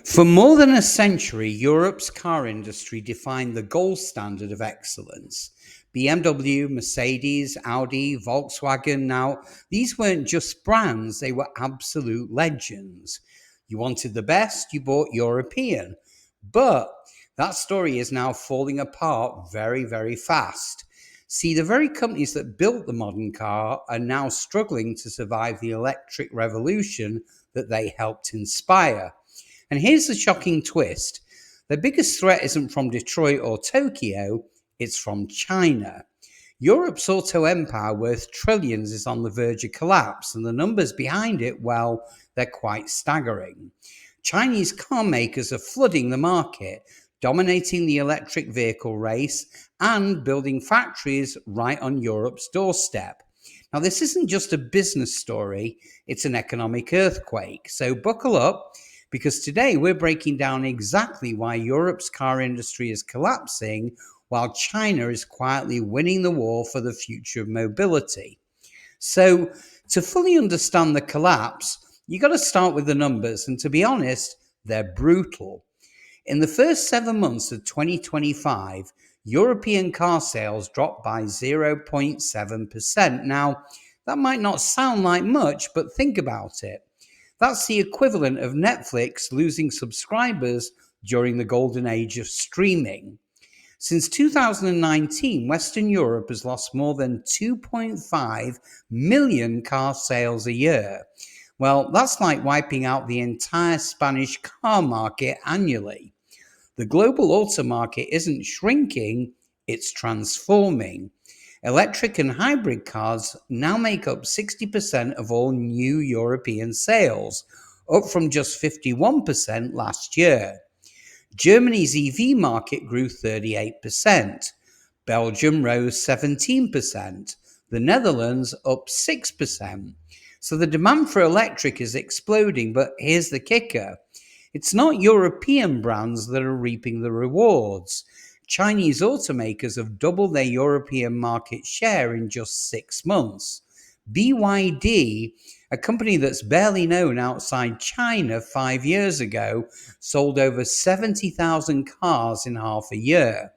For more than a century, Europe's car industry defined the gold standard of excellence. BMW, Mercedes, Audi, Volkswagen. Now, these weren't just brands, they were absolute legends. You wanted the best, you bought European. But that story is now falling apart very, very fast. See, the very companies that built the modern car are now struggling to survive the electric revolution that they helped inspire. And here's the shocking twist: the biggest threat isn't from Detroit or Tokyo, it's from China. Europe's auto empire, worth trillions, is on the verge of collapse, and the numbers behind it, well, they're quite staggering. Chinese car makers are flooding the market, dominating the electric vehicle race, and building factories right on Europe's doorstep. Now, this isn't just a business story, it's an economic earthquake. So buckle up, because today we're breaking down exactly why Europe's car industry is collapsing while China is quietly winning the war for the future of mobility. So, to fully understand the collapse, you got to start with the numbers, and to be honest, they're brutal. In the first 7 months of 2025, European car sales dropped by 0.7%. Now, that might not sound like much, but think about it. That's the equivalent of Netflix losing subscribers during the golden age of streaming. Since 2019, Western Europe has lost more than 2.5 million car sales a year. Well, that's like wiping out the entire Spanish car market annually. The global auto market isn't shrinking, it's transforming. Electric and hybrid cars now make up 60% of all new European sales, up from just 51% last year. Germany's EV market grew 38%. Belgium rose 17%. The Netherlands up 6%. So the demand for electric is exploding, but here's the kicker: it's not European brands that are reaping the rewards. Chinese automakers have doubled their European market share in just 6 months. BYD, a company that's barely known outside China 5 years ago, sold over 70,000 cars in half a year.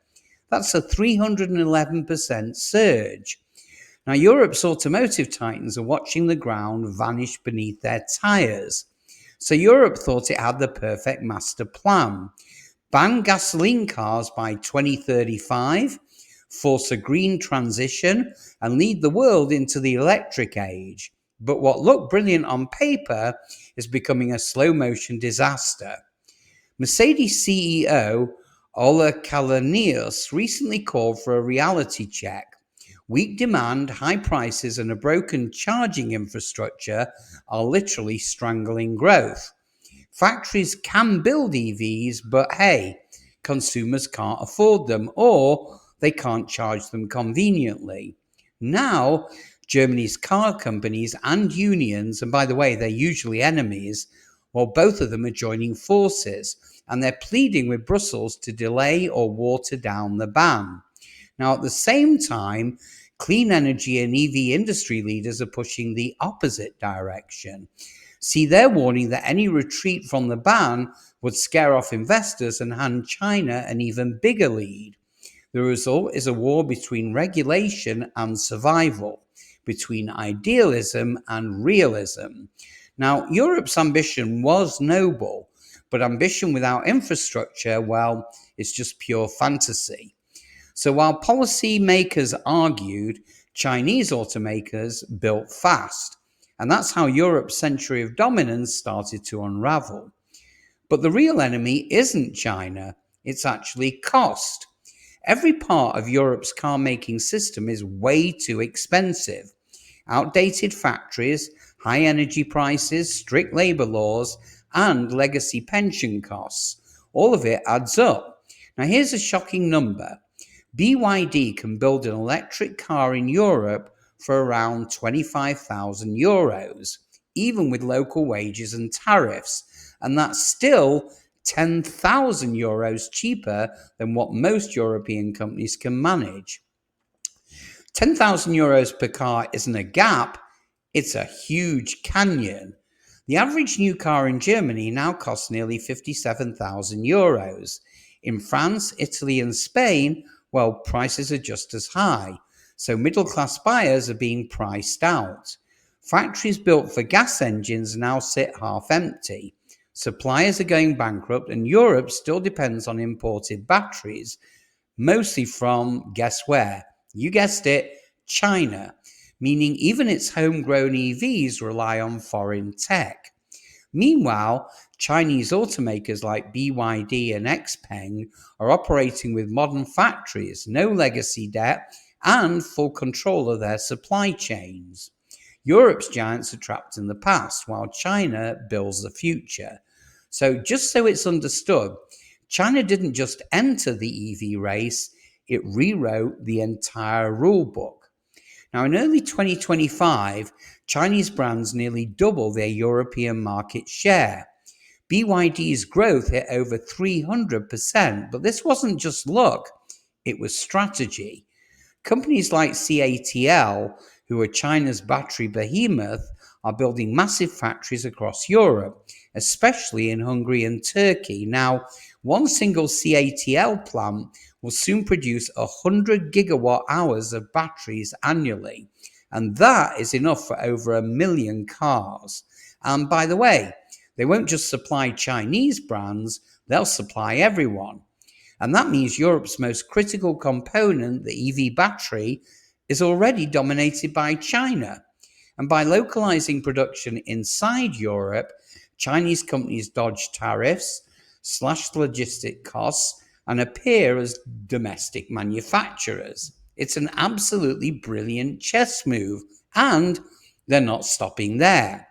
That's a 311% surge. Now, Europe's automotive titans are watching the ground vanish beneath their tyres. So Europe thought it had the perfect master plan: ban gasoline cars by 2035, force a green transition, and lead the world into the electric age. But what looked brilliant on paper is becoming a slow motion disaster. Mercedes CEO Ola Kalanios recently called for a reality check. Weak demand, high prices, and a broken charging infrastructure are literally strangling growth. Factories can build EVs, but hey, consumers can't afford them, or they can't charge them conveniently. Now, Germany's car companies and unions, and by the way, they're usually enemies, well, both of them are joining forces, and they're pleading with Brussels to delay or water down the ban. Now, at the same time, clean energy and EV industry leaders are pushing the opposite direction. See, they're warning that any retreat from the ban would scare off investors and hand China an even bigger lead. The result is a war between regulation and survival, between idealism and realism. Now, Europe's ambition was noble, but ambition without infrastructure, well, it's just pure fantasy. So while policymakers argued, Chinese automakers built fast. And that's how Europe's century of dominance started to unravel. But the real enemy isn't China, it's actually cost. Every part of Europe's car making system is way too expensive. Outdated factories, high energy prices, strict labor laws, and legacy pension costs. All of it adds up. Now, here's a shocking number: BYD can build an electric car in Europe for around €25,000, even with local wages and tariffs. And that's still €10,000 cheaper than what most European companies can manage. €10,000 per car isn't a gap, it's a huge canyon. The average new car in Germany now costs nearly €57,000. In France, Italy, and Spain, well, prices are just as high. So middle class buyers are being priced out. Factories built for gas engines now sit half empty. Suppliers are going bankrupt, and Europe still depends on imported batteries, mostly from, guess where? You guessed it, China, meaning even its homegrown EVs rely on foreign tech. Meanwhile, Chinese automakers like BYD and XPeng are operating with modern factories, no legacy debt, and full control of their supply chains. Europe's giants are trapped in the past, while China builds the future. So, just so it's understood, China didn't just enter the EV race, it rewrote the entire rule book. Now, in early 2025, Chinese brands nearly doubled their European market share. BYD's growth hit over 300%, but this wasn't just luck, it was strategy. Companies like CATL, who are China's battery behemoth, are building massive factories across Europe, especially in Hungary and Turkey. Now, one single CATL plant will soon produce 100 gigawatt hours of batteries annually, and that is enough for over 1 million cars. And by the way, they won't just supply Chinese brands, they'll supply everyone. And that means Europe's most critical component, the EV battery, is already dominated by China. And by localizing production inside Europe, Chinese companies dodge tariffs, slash logistic costs, and appear as domestic manufacturers. It's an absolutely brilliant chess move, and they're not stopping there.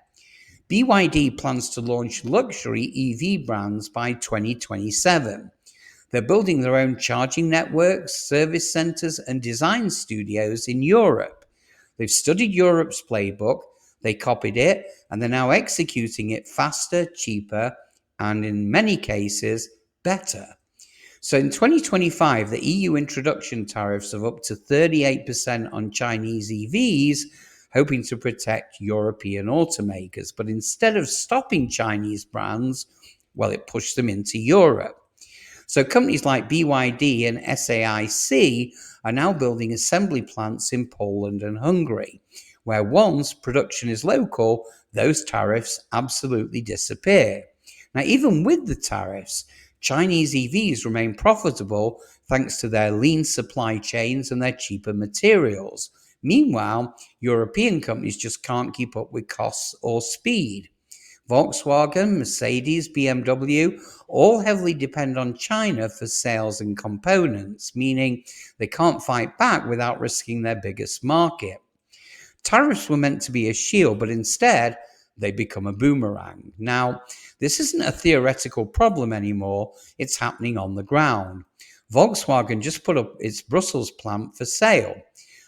BYD plans to launch luxury EV brands by 2027. They're building their own charging networks, service centers, and design studios in Europe. They've studied Europe's playbook, they copied it, and they're now executing it faster, cheaper, and in many cases, better. So in 2025, the EU introduction tariffs of up to 38% on Chinese EVs, hoping to protect European automakers. But instead of stopping Chinese brands, well, it pushed them into Europe. So companies like BYD and SAIC are now building assembly plants in Poland and Hungary, where once production is local, those tariffs absolutely disappear. Now, even with the tariffs, Chinese EVs remain profitable thanks to their lean supply chains and their cheaper materials. Meanwhile, European companies just can't keep up with costs or speed. Volkswagen, Mercedes, BMW all heavily depend on China for sales and components, meaning they can't fight back without risking their biggest market. Tariffs were meant to be a shield, but instead, they become a boomerang. Now, this isn't a theoretical problem anymore, it's happening on the ground. Volkswagen just put up its Brussels plant for sale.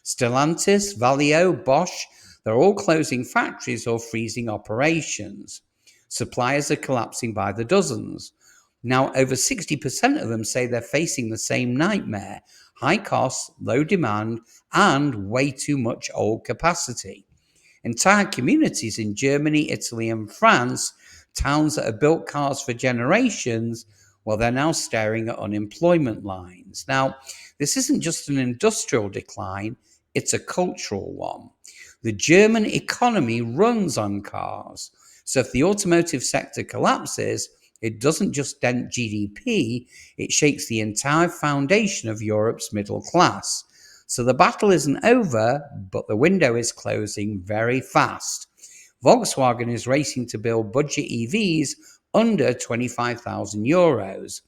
Stellantis, Valeo, Bosch, they're all closing factories or freezing operations. Suppliers are collapsing by the dozens. Now, over 60% of them say they're facing the same nightmare: high costs, low demand, and way too much old capacity. Entire communities in Germany, Italy, and France, towns that have built cars for generations, well, they're now staring at unemployment lines. Now, this isn't just an industrial decline, it's a cultural one. The German economy runs on cars. So if the automotive sector collapses, it doesn't just dent GDP, it shakes the entire foundation of Europe's middle class. So the battle isn't over, but the window is closing very fast. Volkswagen is racing to build budget EVs under €25,000.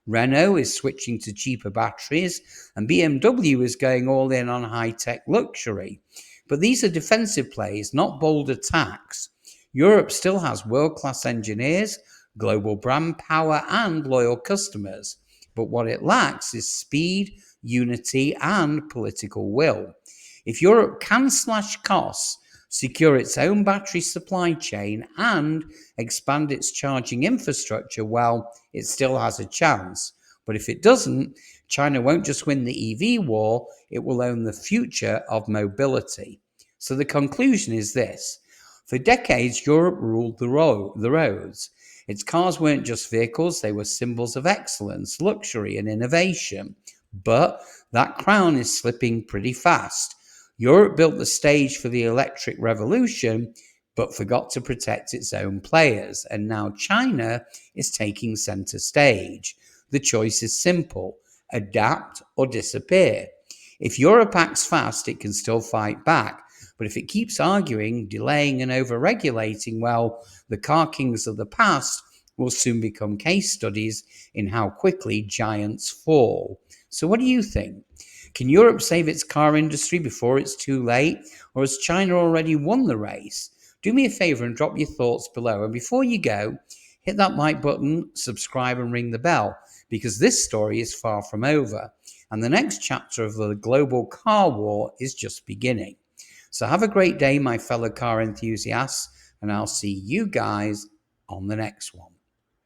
Renault is switching to cheaper batteries, and BMW is going all in on high-tech luxury. But these are defensive plays, not bold attacks. Europe still has world-class engineers, global brand power, and loyal customers. But what it lacks is speed, unity, and political will. If Europe can slash costs, secure its own battery supply chain, and expand its charging infrastructure, well, it still has a chance. But if it doesn't, China won't just win the EV war, it will own the future of mobility. So the conclusion is this: For decades, Europe ruled the roads. Its cars weren't just vehicles, they were symbols of excellence, luxury, and innovation. But that crown is slipping pretty fast. Europe built the stage for the electric revolution, but forgot to protect its own players. And now China is taking center stage. The choice is simple: adapt or disappear. If Europe acts fast, it can still fight back. But if it keeps arguing, delaying, and overregulating, well, the car kings of the past will soon become case studies in how quickly giants fall. So, what do you think? Can Europe save its car industry before it's too late? Or has China already won the race? Do me a favor and drop your thoughts below. And before you go, hit that like button, subscribe, and ring the bell, because this story is far from over. And the next chapter of the global car war is just beginning. So have a great day, my fellow car enthusiasts, and I'll see you guys on the next one.